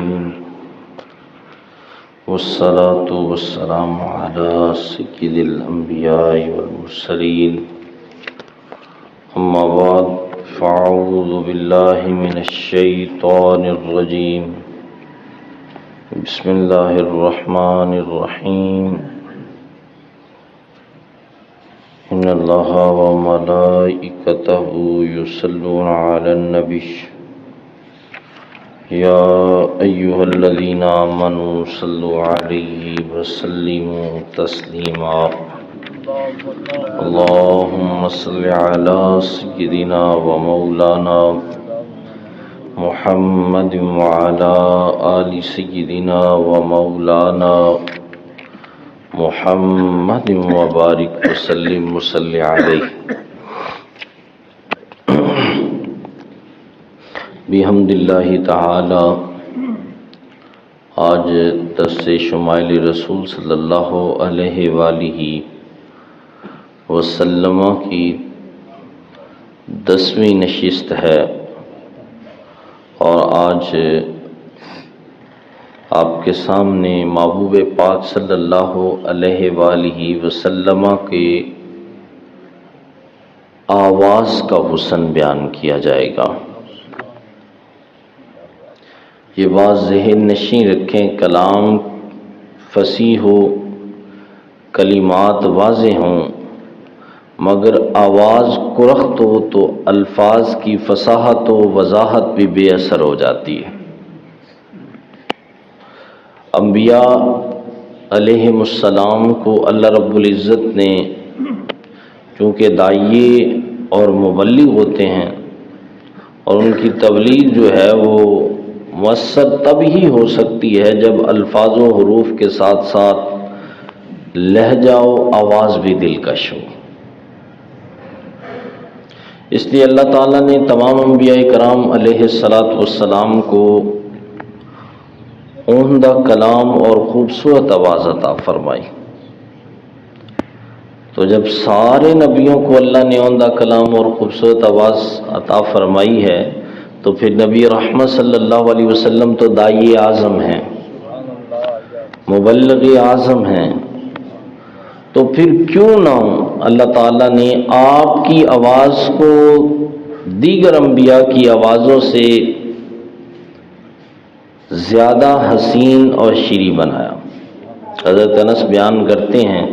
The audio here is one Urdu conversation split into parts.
العالمين والصلاة والسلام على سيد الأنبياء والمرسلين أما بعد فأعوذ بالله من الشيطان الرجيم بسم الله الرحمن الرحيم إن الله وملائكته يصلون على النبي يا أيها الذين آمنوا صلوا عليه وسلموا تسليما اللهم صل على سيدنا ومولانا محمد وعلى آل سيدنا ومولانا محمد وبارك وسلم وصل عليه بحمد اللہ تعالی۔ آج درس شمائل رسول صلی اللہ علیہ وآلہ وسلم کی 10ویں نشست ہے، اور آج آپ کے سامنے محبوب پاک صلی اللہ علیہ وآلہ وسلم کے آواز کا حسن بیان کیا جائے گا۔ یہ بات ذہن نشین رکھیں، کلام فصیح ہو، کلمات واضح ہوں، مگر آواز کرخت ہو تو الفاظ کی فصاحت و وضاحت بھی بے اثر ہو جاتی ہے۔ انبیاء علیہم السلام کو اللہ رب العزت نے چونکہ داعیے اور مبلغ ہوتے ہیں، اور ان کی تبلیغ جو ہے وہ مؤثر تب ہی ہو سکتی ہے جب الفاظ و حروف کے ساتھ ساتھ لہجہ و آواز بھی دلکش ہو۔ اس لیے اللہ تعالیٰ نے تمام انبیاء کرام علیہ السلام کو عمدہ کلام اور خوبصورت آواز عطا فرمائی۔ تو جب سارے نبیوں کو اللہ نے عمدہ کلام اور خوبصورت آواز عطا فرمائی ہے، تو پھر نبی رحمت صلی اللہ علیہ وسلم تو داعی اعظم ہیں، مبلغ اعظم ہیں، تو پھر کیوں نہ اللہ تعالیٰ نے آپ کی آواز کو دیگر انبیاء کی آوازوں سے زیادہ حسین اور شیریں بنایا۔ حضرت انس بیان کرتے ہیں،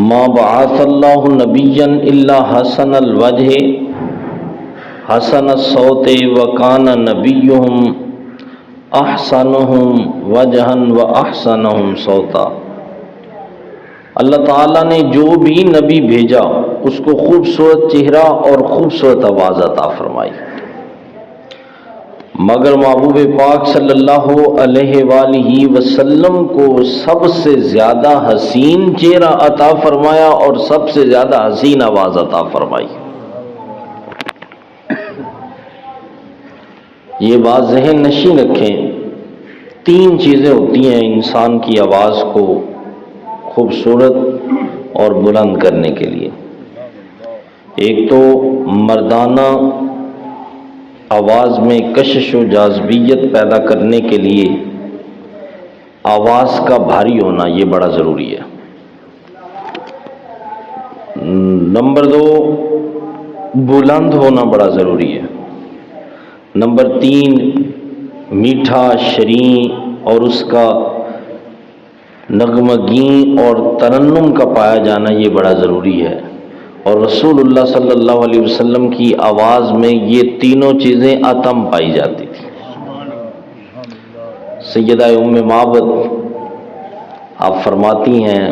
ما بعث اللہ نبیا الا حسن الوجہ حسن الصوت وکان نبیہم احسنہم وجہا واحسنہم صوتا۔ اللہ تعالیٰ نے جو بھی نبی بھیجا اس کو خوبصورت چہرہ اور خوبصورت آواز عطا فرمائی، مگر محبوب پاک صلی اللہ علیہ وآلہ وسلم کو سب سے زیادہ حسین چہرہ عطا فرمایا اور سب سے زیادہ حسین آواز عطا فرمائی۔ یہ بات ذہن نشین رکھیں، 3 چیزیں ہوتی ہیں انسان کی آواز کو خوبصورت اور بلند کرنے کے لیے۔ ایک تو مردانہ آواز میں کشش و جاذبیت پیدا کرنے کے لیے آواز کا بھاری ہونا یہ بڑا ضروری ہے۔ نمبر 2 بلند ہونا بڑا ضروری ہے۔ نمبر 3 میٹھا شریں اور اس کا نغمگیں اور ترنم کا پایا جانا یہ بڑا ضروری ہے، اور رسول اللہ صلی اللہ علیہ وسلم کی آواز میں یہ تینوں چیزیں اتم پائی جاتی تھی۔ سیدہ ام معبد آپ فرماتی ہیں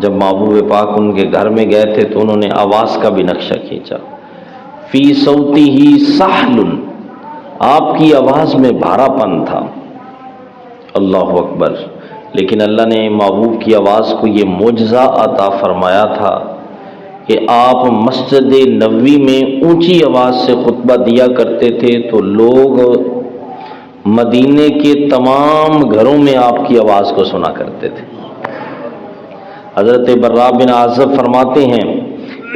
جب محبوب پاک ان کے گھر میں گئے تھے تو انہوں نے آواز کا بھی نقشہ کھینچا، فی صوتہ سحل، آپ کی آواز میں بھارا پن تھا۔ اللہ اکبر۔ لیکن اللہ نے محبوب کی آواز کو یہ معجزہ عطا فرمایا تھا کہ آپ مسجد نبوی میں اونچی آواز سے خطبہ دیا کرتے تھے تو لوگ مدینے کے تمام گھروں میں آپ کی آواز کو سنا کرتے تھے۔ حضرت براء بن عازب فرماتے ہیں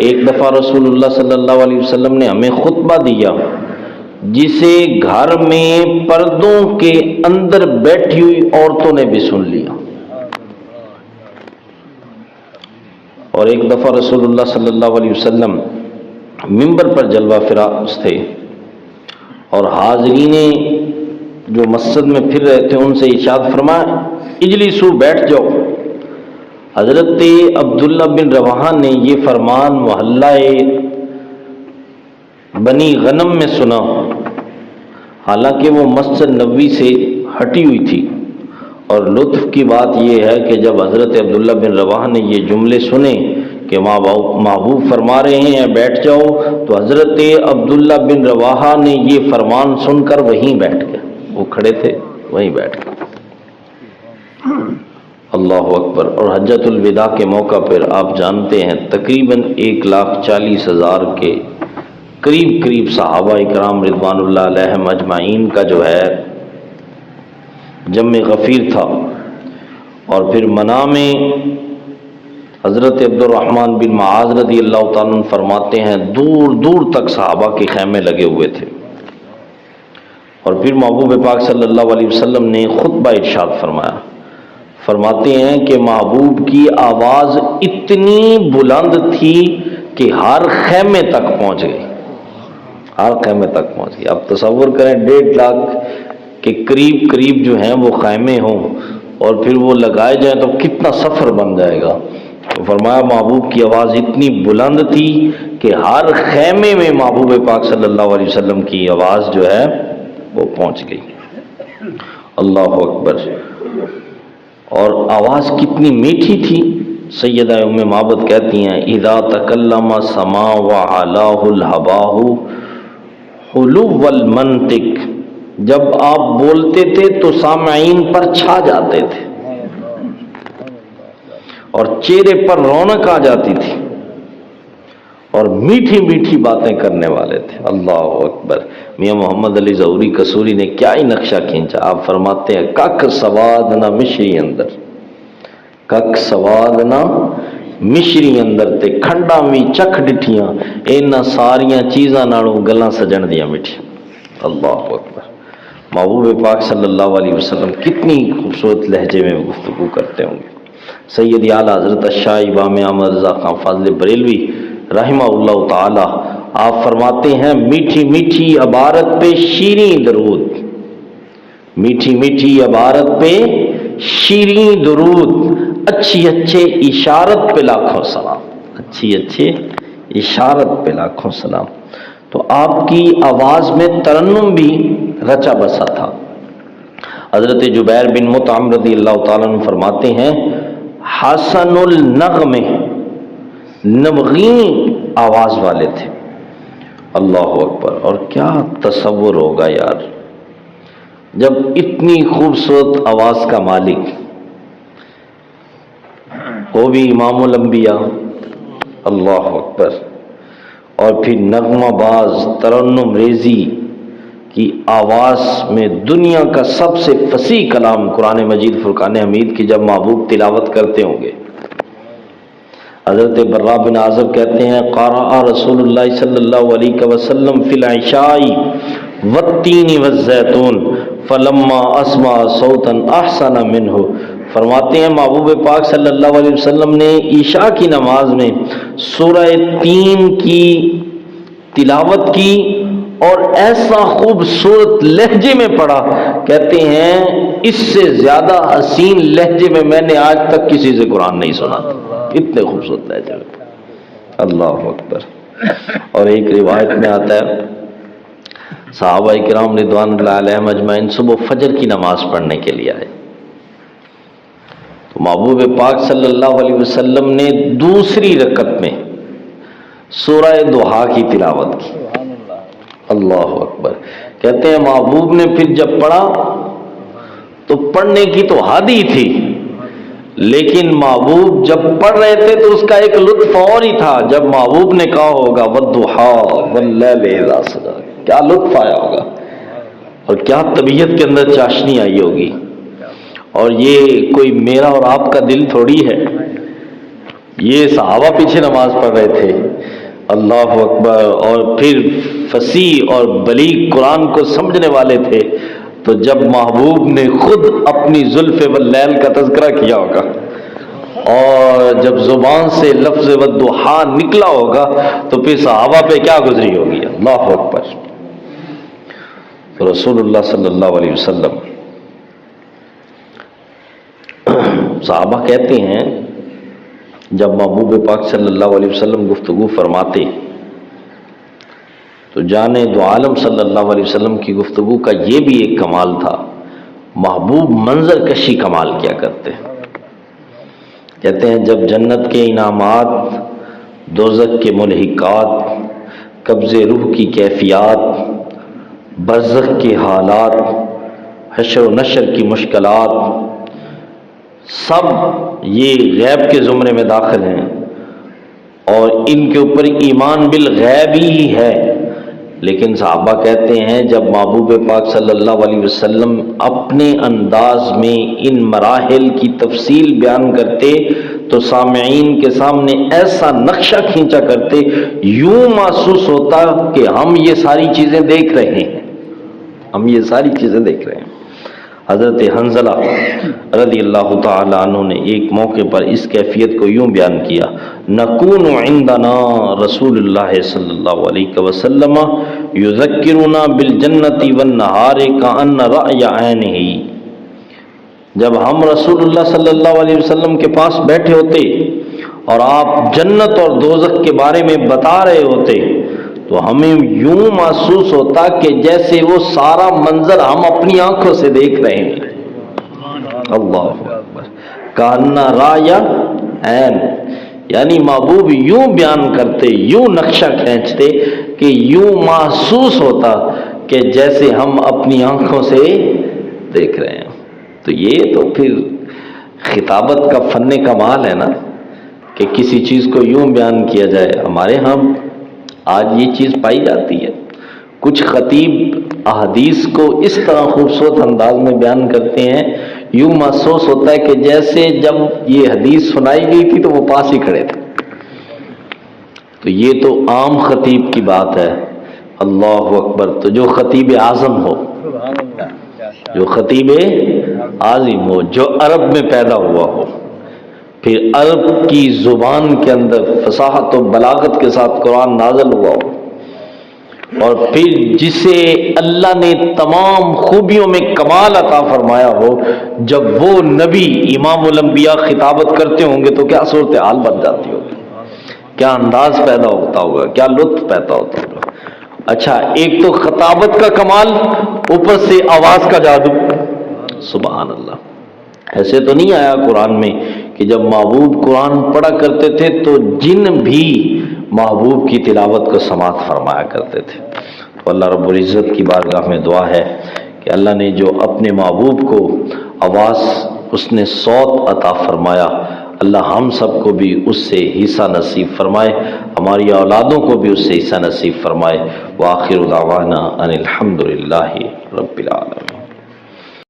ایک دفعہ رسول اللہ صلی اللہ علیہ وسلم نے ہمیں خطبہ دیا، جسے گھر میں پردوں کے اندر بیٹھی ہوئی عورتوں نے بھی سن لیا. اور ایک دفعہ رسول اللہ صلی اللہ علیہ وسلم ممبر پر جلوہ فراز تھے اور حاضرین جو مسجد میں پھر رہے تھے ان سے ارشاد فرمایا اجلسوا، بیٹھ جاؤ. حضرت عبداللہ بن رواحہ نے یہ فرمان محلہ بنی غنم میں سنا، حالانکہ وہ مسجد نبوی سے ہٹی ہوئی تھی. اور لطف کی بات یہ ہے کہ جب حضرت عبداللہ بن رواحہ نے یہ جملے سنے کہ محبوب فرما رہے ہیں بیٹھ جاؤ، تو حضرت عبداللہ بن رواحہ نے یہ فرمان سن کر وہیں بیٹھ گئے. وہ کھڑے تھے وہیں بیٹھ گئے. اللہ اکبر. اور حجۃ الوداع کے موقع پر آپ جانتے ہیں تقریباً 1,40,000 کے قریب صحابہ اکرام رضوان اللہ علیہم اجمعین کا جو ہے جمع غفیر تھا. اور پھر منام میں حضرت عبد الرحمن بن معاذ رضی اللہ تعالیٰ عنہ فرماتے ہیں دور دور تک صحابہ کے خیمے لگے ہوئے تھے. اور پھر محبوب پاک صلی اللہ علیہ وسلم نے خطبہ ارشاد فرمایا. فرماتے ہیں کہ محبوب کی آواز اتنی بلند تھی کہ ہر خیمے تک پہنچ گئی، ہر خیمے تک پہنچ گئی. اب تصور کریں 1.5 لاکھ کے قریب جو ہیں وہ خیمے ہوں اور پھر وہ لگائے جائیں تو کتنا سفر بن جائے گا. تو فرمایا محبوب کی آواز اتنی بلند تھی کہ ہر خیمے میں محبوب پاک صلی اللہ علیہ وسلم کی آواز جو ہے وہ پہنچ گئی. اللہ اکبر. اور آواز کتنی میٹھی تھی. سیدہ ام معبد کہتی ہیں اذا تکلم سما وعلاہ الہباہ حلو المنطق، جب آپ بولتے تھے تو سامعین پر چھا جاتے تھے اور چہرے پر رونق آ جاتی تھی اور میٹھی میٹھی باتیں کرنے والے تھے. اللہ اکبر. میاں محمد علی ظہوری قصوری نے کیا ہی نقشہ کھینچا. آپ فرماتے ہیں کک سواد نہ مشری اندر، کک سواد نہ مشری اندر تے کھنڈا بھی چکھ ڈٹھیاں اینا ساریاں چیزاں نالوں گلاں سجن دیاں مٹھیاں. اللہ اکبر. محبوب پاک صلی اللہ علیہ وسلم کتنی خوبصورت لہجے میں گفتگو کرتے ہوں گے. سید اعلیٰ حضرت شاہ امام احمد رضا خان فاضل بریلوی رحمہ اللہ تعالی آپ فرماتے ہیں میٹھی میٹھی عبارت پہ شیریں درود، میٹھی میٹھی عبارت پہ شیریں درود، اچھی اچھے اشارت پہ لاکھوں سلام، اچھی اچھے اشارت پہ لاکھوں سلام. تو آپ کی آواز میں ترنم بھی رچا بسا تھا. حضرت جبیر بن مطعم رضی اللہ تعالیٰ عنہ فرماتے ہیں حسن النغم، نمغین آواز والے تھے. اللہ اکبر. اور کیا تصور ہوگا یار جب اتنی خوبصورت آواز کا مالک وہ بھی امام الانبیاء، اللہ اکبر، اور پھر نغمہ باز ترنم ریزی کی آواز میں دنیا کا سب سے فصیح کلام قرآن مجید فرقان حمید کی جب محبوب تلاوت کرتے ہوں گے. حضرت براء بن عازب کہتے ہیں قرأ رسول اللہ صلی اللہ علیہ وسلم فی العشاء والتین والزیتون فلما اسمع صوتا احسن منہ. فرماتے ہیں محبوب پاک صلی اللہ علیہ وسلم نے عشاء کی نماز میں سورہ تین کی تلاوت کی اور ایسا خوبصورت لہجے میں پڑھا، کہتے ہیں اس سے زیادہ حسین لہجے میں میں نے آج تک کسی سے قرآن نہیں سنا تھا. اتنے خوبصورت لہجے میں. اللہ اکبر. اور ایک روایت میں آتا ہے صحابہ کرام رضوان اللہ علیہم اجمعین صبح فجر کی نماز پڑھنے کے لیے آئے تو محبوب پاک صلی اللہ علیہ وسلم نے دوسری رکعت میں سورہ دہا کی تلاوت کی. اللہ اکبر. کہتے ہیں محبوب نے پھر جب پڑھا تو پڑھنے کی تو حد ہی تھی، لیکن محبوب جب پڑھ رہے تھے تو اس کا ایک لطف اور ہی تھا. جب محبوب نے کہا ہوگا والضحیٰ واللیل اذا سجی، کیا لطف آیا ہوگا اور کیا طبیعت کے اندر چاشنی آئی ہوگی. اور یہ کوئی میرا اور آپ کا دل تھوڑی ہے، یہ صحابہ پیچھے نماز پڑھ رہے تھے اللہ اکبر، اور پھر فصیح اور بلیغ قرآن کو سمجھنے والے تھے، تو جب محبوب نے خود اپنی زلف واللیل کا تذکرہ کیا ہوگا اور جب زبان سے لفظ والضحیٰ نکلا ہوگا تو پھر صحابہ پہ کیا گزری ہوگی، اللہ اکبر۔ تو رسول اللہ صلی اللہ علیہ وسلم، صحابہ کہتے ہیں جب محبوب پاک صلی اللہ علیہ وسلم گفتگو فرماتے تو جانے دو عالم صلی اللہ علیہ وسلم کی گفتگو کا یہ بھی ایک کمال تھا، محبوب منظر کشی کمال کیا کرتے ہیں۔ کہتے ہیں جب جنت کے انعامات، دوزخ کے ملحقات، قبض روح کی کیفیات، برزخ کے حالات، حشر و نشر کی مشکلات، سب یہ غیب کے زمرے میں داخل ہیں اور ان کے اوپر ایمان بالغیب ہی ہے، لیکن صحابہ کہتے ہیں جب محبوب پاک صلی اللہ علیہ وسلم اپنے انداز میں ان مراحل کی تفصیل بیان کرتے تو سامعین کے سامنے ایسا نقشہ کھینچا کرتے، یوں محسوس ہوتا کہ ہم یہ ساری چیزیں دیکھ رہے ہیں، ہم یہ ساری چیزیں دیکھ رہے ہیں۔ حضرت حنظلہ رضی اللہ تعالی عنہ نے ایک موقع پر اس کیفیت کو یوں بیان کیا، نکون عندنا رسول اللہ صلی اللہ علیہ وسلم یذکرنا بالجنت والنہار کأن رأی عینہ، جب ہم رسول اللہ صلی اللہ علیہ وسلم کے پاس بیٹھے ہوتے اور آپ جنت اور دوزخ کے بارے میں بتا رہے ہوتے تو ہمیں یوں محسوس ہوتا کہ جیسے وہ سارا منظر ہم اپنی آنکھوں سے دیکھ رہے ہیں، اللہ اکبر، کأن رأی عین، یعنی محبوب یوں بیان کرتے، یوں نقشہ کھینچتے کہ یوں محسوس ہوتا کہ جیسے ہم اپنی آنکھوں سے دیکھ رہے ہیں۔ تو یہ تو پھر خطابت کا فن کمال ہے نا، کہ کسی چیز کو یوں بیان کیا جائے۔ ہمارے ہاں آج یہ چیز پائی جاتی ہے، کچھ خطیب احادیث کو اس طرح خوبصورت انداز میں بیان کرتے ہیں، یوں محسوس ہوتا ہے کہ جیسے جب یہ حدیث سنائی گئی تھی تو وہ پاس ہی کھڑے تھے۔ تو یہ تو عام خطیب کی بات ہے، اللہ اکبر۔ تو جو خطیب اعظم ہو، جو خطیب عظیم ہو، جو عرب میں پیدا ہوا ہو، پھر عرب کی زبان کے اندر فصاحت و بلاغت کے ساتھ قرآن نازل ہوا ہو، اور پھر جسے اللہ نے تمام خوبیوں میں کمال عطا فرمایا ہو، جب وہ نبی امام الانبیاء خطابت کرتے ہوں گے تو کیا صورتحال بن جاتی ہوگی، کیا انداز پیدا ہوتا ہوگا، کیا لطف پیدا ہوتا ہوگا۔ اچھا، ایک تو خطابت کا کمال، اوپر سے آواز کا جادو، سبحان اللہ۔ ایسے تو نہیں آیا قرآن میں کہ جب محبوب قرآن پڑھا کرتے تھے تو جن بھی محبوب کی تلاوت کو سماعت فرمایا کرتے تھے۔ تو اللہ رب العزت کی بارگاہ میں دعا ہے کہ اللہ نے جو اپنے محبوب کو آواز، اس نے صوت عطا فرمایا، اللہ ہم سب کو بھی اس سے حصہ نصیب فرمائے، ہماری اولادوں کو بھی اس سے حصہ نصیب فرمائے۔ وآخر دعوانا ان الحمد للہ رب العالمین۔